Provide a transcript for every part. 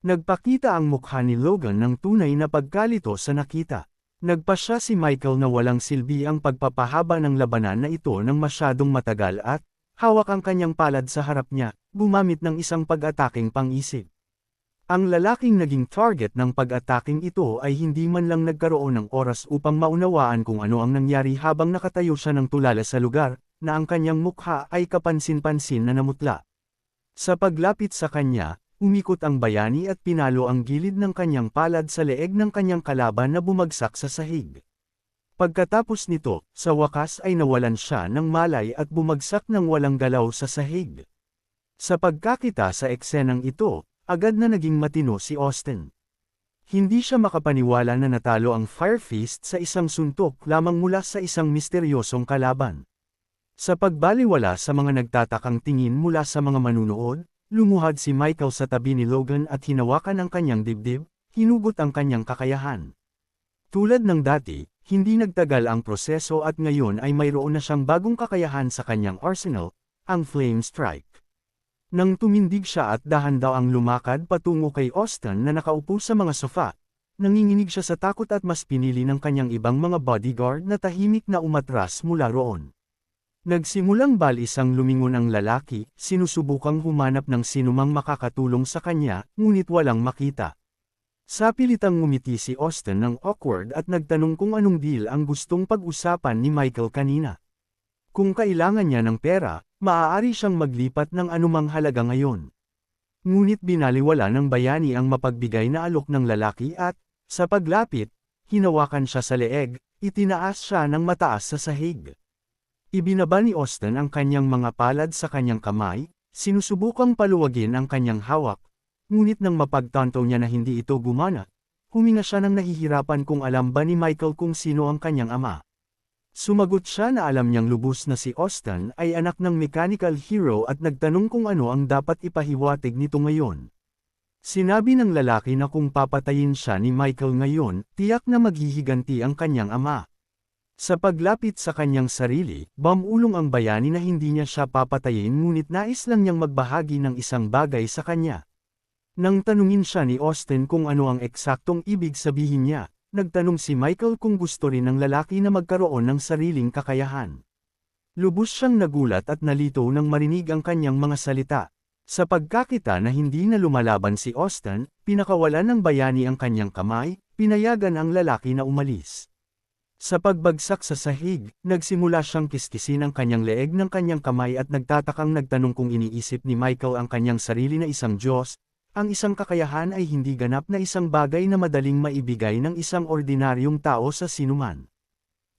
Nagpakita ang mukha ni Logan ng tunay na pagkalito sa nakita. Nagpasya si Michael na walang silbi ang pagpapahaba ng labanan na ito ng masyadong matagal at, hawak ang kanyang palad sa harap niya, gumamit ng isang pag-ataking pang-isip. Ang lalaking naging target ng pag-ataking ito ay hindi man lang nagkaroon ng oras upang maunawaan kung ano ang nangyari habang nakatayo siya ng tulala sa lugar, na ang kanyang mukha ay kapansin-pansin na namutla. Sa paglapit sa kanya, umikot ang bayani at pinalo ang gilid ng kanyang palad sa leeg ng kanyang kalaban na bumagsak sa sahig. Pagkatapos nito, sa wakas ay nawalan siya ng malay at bumagsak ng walang galaw sa sahig. Sa pagkakita sa eksenang ito, agad na naging matino si Austin. Hindi siya makapaniwala na natalo ang Fire Fist sa isang suntok lamang mula sa isang misteryosong kalaban. Sa pagbaliwala sa mga nagtatakang tingin mula sa mga manunood, lumuhad si Michael sa tabi ni Logan at hinawakan ang kanyang dibdib, hinugot ang kanyang kakayahan. Tulad ng dati, hindi nagtagal ang proseso at ngayon ay mayroon na siyang bagong kakayahan sa kanyang arsenal, ang Flame Strike. Nang tumindig siya at dahan-daang lumakad patungo kay Austin na nakaupo sa mga sofa, nanginginig siya sa takot at mas pinili ng kanyang ibang mga bodyguard na tahimik na umatras mula roon. Nagsimulang balisang lumingon ang lalaki, sinusubukang humanap ng sinumang makakatulong sa kanya, ngunit walang makita. Sa pilitang ngumiti si Austin ng awkward at nagtanong kung anong deal ang gustong pag-usapan ni Michael kanina. Kung kailangan niya ng pera, maaari siyang maglipat ng anumang halaga ngayon. Ngunit binaliwala ng bayani ang mapagbigay na alok ng lalaki at, sa paglapit, hinawakan siya sa leeg, itinaas siya ng mataas sa sahig. Ibinaba ni Austin ang kanyang mga palad sa kanyang kamay, sinusubukang paluwagin ang kanyang hawak, ngunit nang mapagtanto niya na hindi ito gumana, huminga siya ng nahihirapan kung alam ba ni Michael kung sino ang kanyang ama. Sumagot siya na alam niyang lubos na si Austin ay anak ng mechanical hero at nagtanong kung ano ang dapat ipahiwatig nito ngayon. Sinabi ng lalaki na kung papatayin siya ni Michael ngayon, tiyak na maghihiganti ang kanyang ama. Sa paglapit sa kanyang sarili, bumulong ang bayani na hindi niya siya papatayin ngunit nais lang niyang magbahagi ng isang bagay sa kanya. Nang tanungin siya ni Austin kung ano ang eksaktong ibig sabihin niya, nagtanong si Michael kung gusto rin ng lalaki na magkaroon ng sariling kakayahan. Lubos siyang nagulat at nalito nang marinig ang kanyang mga salita. Sa pagkakita na hindi na lumalaban si Austin, pinakawalan ng bayani ang kanyang kamay, pinayagan ang lalaki na umalis. Sa pagbagsak sa sahig, nagsimula siyang kiskisin ang kanyang leeg ng kanyang kamay at nagtatakang nagtanong kung iniisip ni Michael ang kanyang sarili na isang Diyos. Ang isang kakayahan ay hindi ganap na isang bagay na madaling maibigay ng isang ordinaryong tao sa sinuman.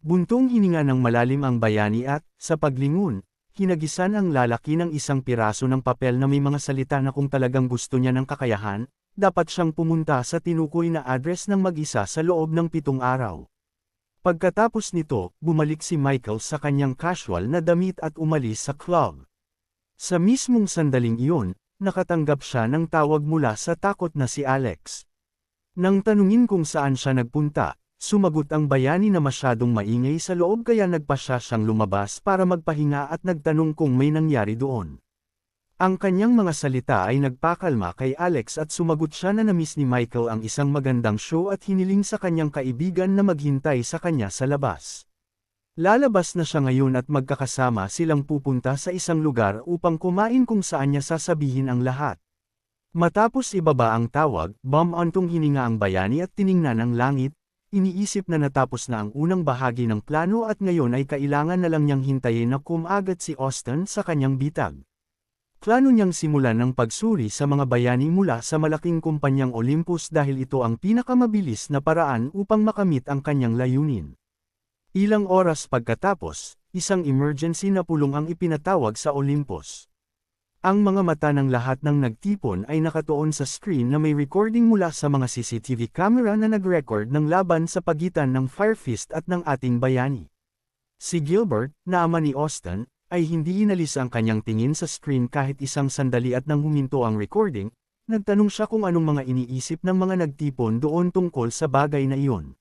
Buntong hininga ng malalim ang bayani at, sa paglingon, hinagisan ang lalaki ng isang piraso ng papel na may mga salita na kung talagang gusto niya ng kakayahan, dapat siyang pumunta sa tinukoy na address ng mag-isa sa loob ng 7 araw. Pagkatapos nito, bumalik si Michael sa kanyang casual na damit at umalis sa club. Sa mismong sandaling iyon, nakatanggap siya ng tawag mula sa takot na si Alex. Nang tanungin kung saan siya nagpunta, sumagot ang bayani na masyadong maingay sa loob kaya nagpasya siyang lumabas para magpahinga at nagtanong kung may nangyari doon. Ang kanyang mga salita ay nagpakalma kay Alex at sumagot siya na namiss ni Michael ang isang magandang show at hiniling sa kanyang kaibigan na maghintay sa kanya sa labas. Lalabas na siya ngayon at magkakasama silang pupunta sa isang lugar upang kumain kung saan niya sasabihin ang lahat. Matapos ibaba ang tawag, bumantong hininga ang bayani at tiningnan ang langit, iniisip na natapos na ang unang bahagi ng plano at ngayon ay kailangan na lang niyang hintayin na kumagat si Austin sa kanyang bitag. Plano niyang simulan ng pagsuri sa mga bayani mula sa malaking kumpanyang Olympus dahil ito ang pinakamabilis na paraan upang makamit ang kanyang layunin. Ilang oras pagkatapos, isang emergency na pulong ang ipinatawag sa Olympus. Ang mga mata ng lahat ng nagtipon ay nakatuon sa screen na may recording mula sa mga CCTV camera na nag-record ng laban sa pagitan ng Fire Fist at ng ating bayani. Si Gilbert, na ama ni Austin, ay hindi inalis ang kanyang tingin sa screen kahit isang sandali at nang huminto ang recording, nagtanong siya kung anong mga iniisip ng mga nagtipon doon tungkol sa bagay na iyon.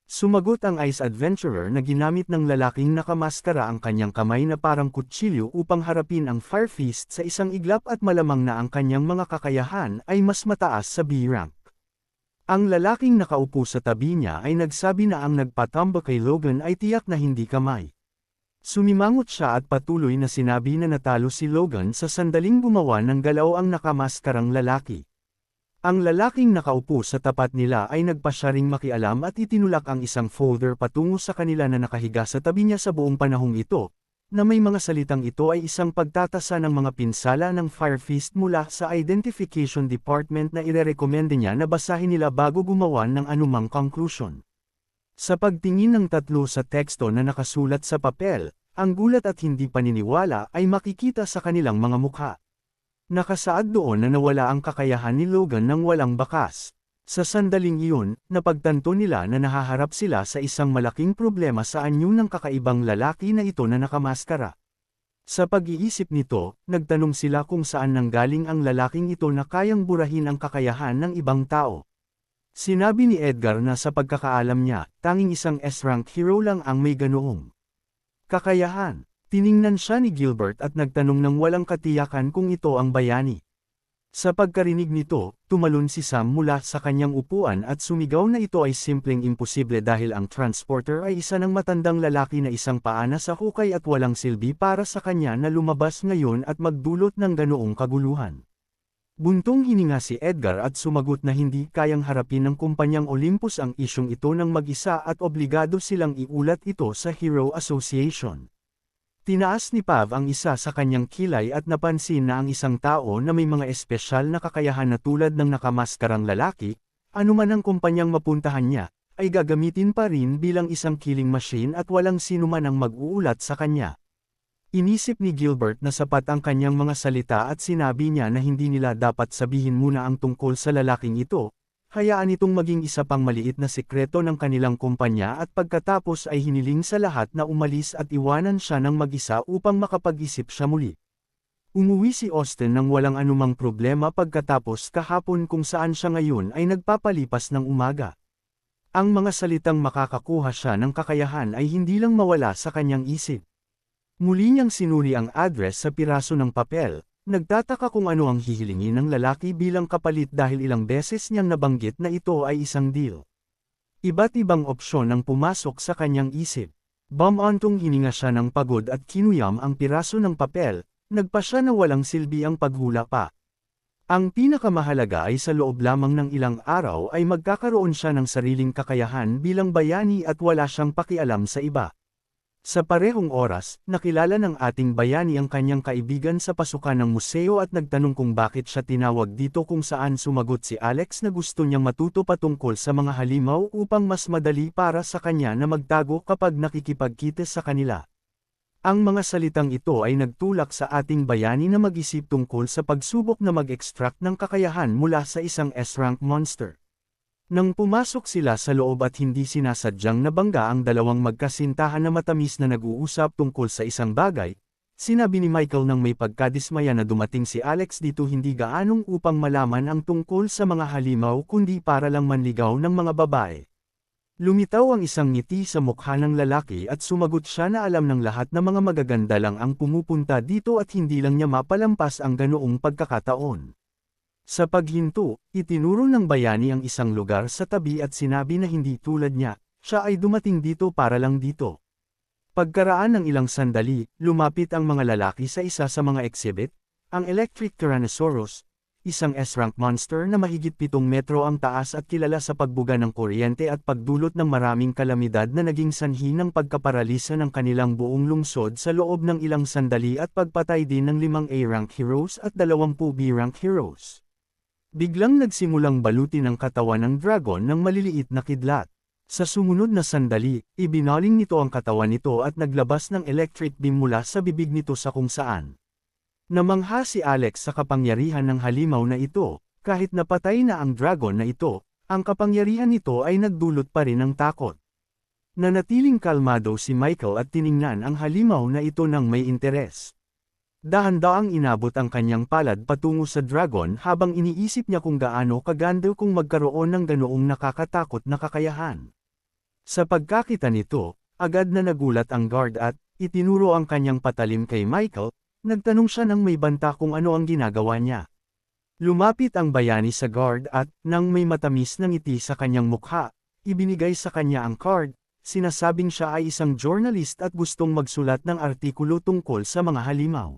Sumagot ang Ice Adventurer na ginamit ng lalaking nakamaskara ang kanyang kamay na parang kutsilyo upang harapin ang Fire Fist sa isang iglap at malamang na ang kanyang mga kakayahan ay mas mataas sa B-rank. Ang lalaking nakaupo sa tabi niya ay nagsabi na ang nagpatumba kay Logan ay tiyak na hindi kamay. Sumimangot siya at patuloy na sinabi na natalo si Logan sa sandaling gumawa ng galaw ang nakamaskarang lalaki. Ang lalaking nakaupo sa tapat nila ay nagpasya ring makialam at itinulak ang isang folder patungo sa kanila na nakahiga sa tabi niya sa buong panahong ito, na may mga salitang ito ay isang pagtatasa ng mga pinsala ng Fire Fist mula sa Identification Department na irerekomenda niya na basahin nila bago gumawa ng anumang conclusion. Sa pagtingin ng tatlo sa teksto na nakasulat sa papel, ang gulat at hindi paniniwala ay makikita sa kanilang mga mukha. Nakasaad doon na nawala ang kakayahan ni Logan nang walang bakas. Sa sandaling iyon, napagtanto nila na nahaharap sila sa isang malaking problema sa anyo ng kakaibang lalaki na ito na nakamaskara. Sa pag-iisip nito, nagtanong sila kung saan nanggaling ang lalaking ito na kayang burahin ang kakayahan ng ibang tao. Sinabi ni Edgar na sa pagkakaalam niya, tanging isang S-rank hero lang ang may ganoong kakayahan. Tiningnan siya ni Gilbert at nagtanong ng walang katiyakan kung ito ang bayani. Sa pagkarinig nito, tumalon si Sam mula sa kanyang upuan at sumigaw na ito ay simpleng imposible dahil ang transporter ay isa ng matandang lalaki na isang paana sa hukay at walang silbi para sa kanya na lumabas ngayon at magdulot ng ganoong kaguluhan. Buntong hininga si Edgar at sumagot na hindi kayang harapin ng kumpanyang Olympus ang isyong ito ng mag-isa at obligado silang iulat ito sa Hero Association. Tinaas ni Pav ang isa sa kanyang kilay at napansin na ang isang tao na may mga espesyal na kakayahan na tulad ng nakamaskarang lalaki, anuman ang kumpanyang mapuntahan niya, ay gagamitin pa rin bilang isang killing machine at walang sinuman ang mag-uulat sa kanya. Inisip ni Gilbert na sapat ang kanyang mga salita at sinabi niya na hindi nila dapat sabihin muna ang tungkol sa lalaking ito, hayaan itong maging isa pang maliit na sikreto ng kanilang kumpanya at pagkatapos ay hiniling sa lahat na umalis at iwanan siya ng mag-isa upang makapag-isip siya muli. Umuwi si Austin nang walang anumang problema pagkatapos kahapon kung saan siya ngayon ay nagpapalipas ng umaga. Ang mga salitang makakakuha siya ng kakayahan ay hindi lang mawala sa kanyang isip. Muli niyang sinuri ang address sa piraso ng papel. Nagtataka kung ano ang hihilingin ng lalaki bilang kapalit dahil ilang beses niyang nabanggit na ito ay isang deal. Iba't ibang opsyon ang pumasok sa kanyang isip. Bumantong hininga siya ng pagod at kinuyam ang piraso ng papel, nagpa siya na walang silbi ang paghula pa. Ang pinakamahalaga ay sa loob lamang ng ilang araw ay magkakaroon siya ng sariling kakayahan bilang bayani at wala siyang pakialam sa iba. Sa parehong oras, nakilala ng ating bayani ang kanyang kaibigan sa pasukan ng museo at nagtanong kung bakit siya tinawag dito kung saan sumagot si Alex na gusto niyang matuto patungkol sa mga halimaw upang mas madali para sa kanya na magtago kapag nakikipagkita sa kanila. Ang mga salitang ito ay nagtulak sa ating bayani na mag-isip tungkol sa pagsubok na mag-extract ng kakayahan mula sa isang S-rank monster. Nang pumasok sila sa loob at hindi sinasadyang nabangga ang dalawang magkasintahan na matamis na nag-uusap tungkol sa isang bagay, sinabi ni Michael nang may pagkadismaya na dumating si Alex dito hindi gaanong upang malaman ang tungkol sa mga halimaw kundi para lang manligaw ng mga babae. Lumitaw ang isang ngiti sa mukha ng lalaki at sumagot siya na alam ng lahat na mga magaganda lang ang pumupunta dito at hindi lang niya mapalampas ang ganoong pagkakataon. Sa paghinto, itinuro ng bayani ang isang lugar sa tabi at sinabi na hindi tulad niya, siya ay dumating dito para lang dito. Pagkaraan ng ilang sandali, lumapit ang mga lalaki sa isa sa mga exhibit, ang Electric Tyrannosaurus, isang S-rank monster na mahigit 7 metro ang taas at kilala sa pagbuga ng kuryente at pagdulot ng maraming kalamidad na naging sanhi ng pagkaparalisa ng kanilang buong lungsod sa loob ng ilang sandali at pagpatay din ng 5 A-rank heroes at 20 B-rank heroes. Biglang nagsimulang balutin ang katawan ng dragon ng maliliit na kidlat. Sa sumunod na sandali, ibinaling nito ang katawan nito at naglabas ng electric beam mula sa bibig nito sa kung saan. Namangha si Alex sa kapangyarihan ng halimaw na ito, kahit napatay na ang dragon na ito, ang kapangyarihan nito ay nagdulot pa rin ng takot. Nanatiling kalmado si Michael at tiningnan ang halimaw na ito ng may interes. Dahan-daang inabot ang kanyang palad patungo sa dragon habang iniisip niya kung gaano kaganda kung magkaroon ng ganoong nakakatakot na kakayahan. Sa pagkakita nito, agad na nagulat ang guard at itinuro ang kanyang patalim kay Michael, nagtanong siya ng may banta kung ano ang ginagawa niya. Lumapit ang bayani sa guard at, nang may matamis na ngiti sa kanyang mukha, ibinigay sa kanya ang card, sinasabing siya ay isang journalist at gustong magsulat ng artikulo tungkol sa mga halimaw.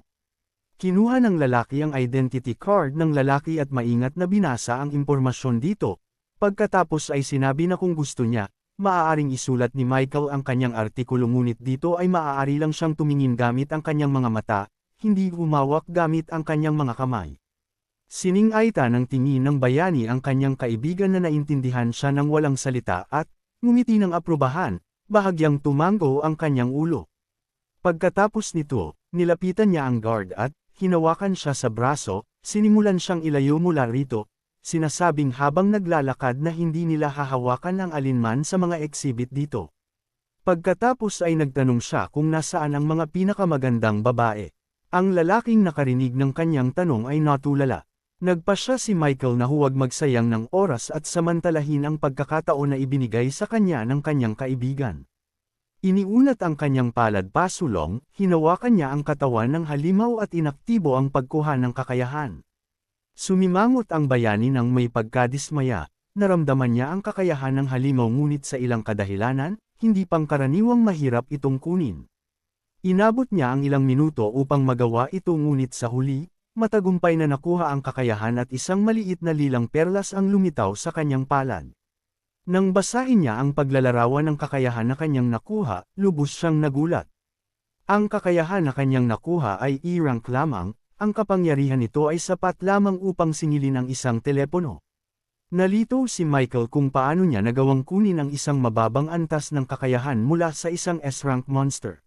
Kinuha ng lalaki ang identity card ng lalaki at maingat na binasa ang impormasyon dito. Pagkatapos ay sinabi na kung gusto niya, maaaring isulat ni Michael ang kanyang artikulo ngunit dito ay maaari lang siyang tumingin gamit ang kanyang mga mata, hindi humawak gamit ang kanyang mga kamay. Sining-aita ng tingin ng bayani ang kanyang kaibigan na naintindihan siya ng walang salita at, ngumiti ng aprubahan, bahagyang tumango ang kanyang ulo. Pagkatapos nito, nilapitan niya ang guard at, hinawakan siya sa braso, sinimulan siyang ilayo mula rito, sinasabing habang naglalakad na hindi nila hahawakan ang alinman sa mga exhibit dito. Pagkatapos ay nagtanong siya kung nasaan ang mga pinakamagandang babae. Ang lalaking nakarinig ng kanyang tanong ay natulala. Nagpasya si Michael na huwag magsayang ng oras at samantalahin ang pagkakataon na ibinigay sa kanya ng kanyang kaibigan. Iniunat ang kanyang palad pasulong, hinawakan niya ang katawan ng halimaw at inaktibo ang pagkuha ng kakayahan. Sumimangot ang bayani ng may pagkadismaya, naramdaman niya ang kakayahan ng halimaw ngunit sa ilang kadahilanan, hindi pangkaraniwang mahirap itong kunin. Inabot niya ang ilang minuto upang magawa ito ngunit sa huli, matagumpay na nakuha ang kakayahan at isang maliit na lilang perlas ang lumitaw sa kanyang palad. Nang basahin niya ang paglalarawan ng kakayahan na kanyang nakuha, lubos siyang nagulat. Ang kakayahan na kanyang nakuha ay E-rank lamang, ang kapangyarihan nito ay sapat lamang upang singilin ang isang telepono. Nalito si Michael kung paano niya nagawang kunin ang isang mababang antas ng kakayahan mula sa isang S-rank monster.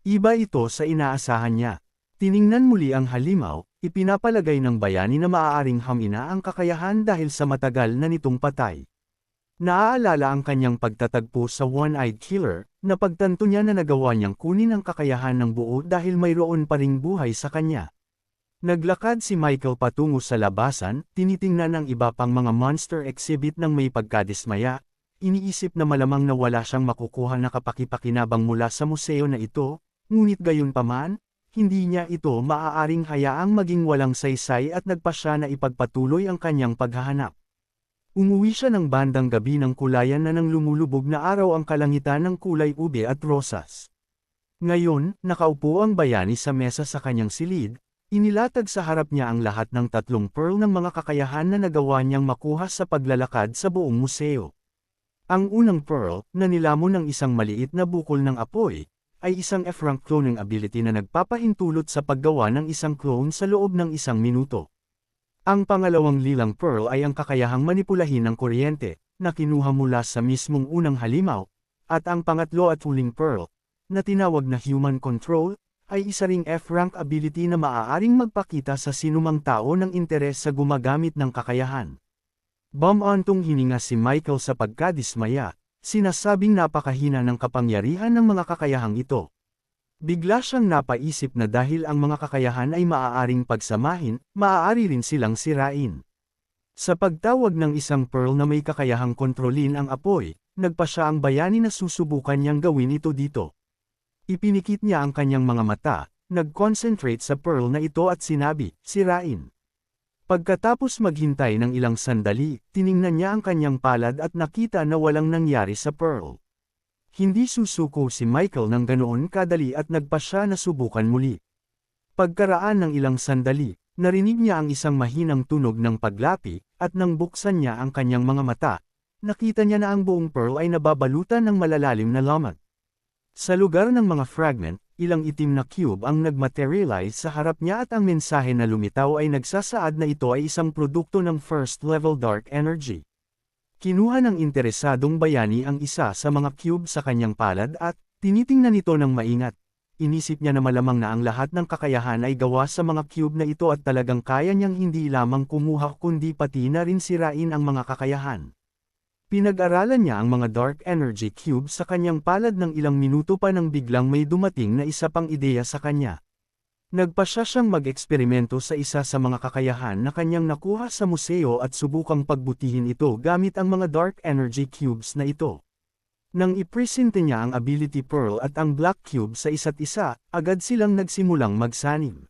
Iba ito sa inaasahan niya. Tiningnan muli ang halimaw, ipinapalagay ng bayani na maaaring hamina ang kakayahan dahil sa matagal na nitong patay. Naaalala ang kanyang pagtatagpo sa One-Eyed Killer, na pagtanto niya na nagawa niyang kunin ang kakayahan ng buo dahil mayroon pa ring buhay sa kanya. Naglakad si Michael patungo sa labasan, tinitingnan ang iba pang mga monster exhibit ng may pagkadismaya, iniisip na malamang na wala siyang makukuha na kapakipakinabang mula sa museo na ito, ngunit gayunpaman, hindi niya ito maaaring hayaang maging walang saysay at nagpasya na ipagpatuloy ang kanyang paghahanap. Umuwi siya ng bandang gabi ng kulayan na nang lumulubog na araw ang kalangitan ng kulay ube at rosas. Ngayon, nakaupo ang bayani sa mesa sa kanyang silid, inilatag sa harap niya ang lahat ng 3 pearl ng mga kakayahan na nagawa niyang makuha sa paglalakad sa buong museo. Ang unang pearl, na nilamon ng isang maliit na bukol ng apoy, ay isang F-rank cloning ability na nagpapahintulot sa paggawa ng isang clone sa loob ng 1 minuto. Ang pangalawang lilang pearl ay ang kakayahang manipulahin ng kuryente, na kinuha mula sa mismong unang halimaw, at ang pangatlo at huling pearl, na tinawag na human control, ay isa ring F-rank ability na maaaring magpakita sa sinumang tao ng interes sa gumagamit ng kakayahan. Bumantong hininga si Michael sa pagkadismaya, sinasabing napakahina ng kapangyarihan ng mga kakayahang ito. Bigla siyang napaisip na dahil ang mga kakayahan ay maaaring pagsamahin, maaari rin silang sirain. Sa pagtawag ng isang pearl na may kakayahang kontrolin ang apoy, nagpasya ang bayani na susubukan niyang gawin ito dito. Ipinikit niya ang kanyang mga mata, nag-concentrate sa pearl na ito at sinabi, sirain. Pagkatapos maghintay ng ilang sandali, tiningnan niya ang kanyang palad at nakita na walang nangyari sa pearl. Hindi susuko si Michael ng ganoon kadali at nagpasya na subukan muli. Pagkaraan ng ilang sandali, narinig niya ang isang mahinang tunog ng paglapi, at nang buksan niya ang kanyang mga mata, nakita niya na ang buong pearl ay nababalutan ng malalalim na lamag. Sa lugar ng mga fragment, ilang itim na cube ang nagmaterialize sa harap niya at ang mensahe na lumitaw ay nagsasaad na ito ay isang produkto ng first-level dark energy. Kinuha ng interesadong bayani ang isa sa mga cube sa kanyang palad at tinitingnan ito ng maingat. Inisip niya na malamang na ang lahat ng kakayahan ay gawa sa mga cube na ito at talagang kaya niyang hindi lamang kumuha kundi pati na rin sirain ang mga kakayahan. Pinag-aralan niya ang mga dark energy cube sa kanyang palad ng ilang minuto pa nang biglang may dumating na isa pang ideya sa kanya. Nagpasya siyang mag-eksperimento sa isa sa mga kakayahan na kanyang nakuha sa museo at subukang pagbutihin ito gamit ang mga dark energy cubes na ito. Nang ipresente niya ang Ability Pearl at ang Black Cube sa isa't isa, agad silang nagsimulang magsanib.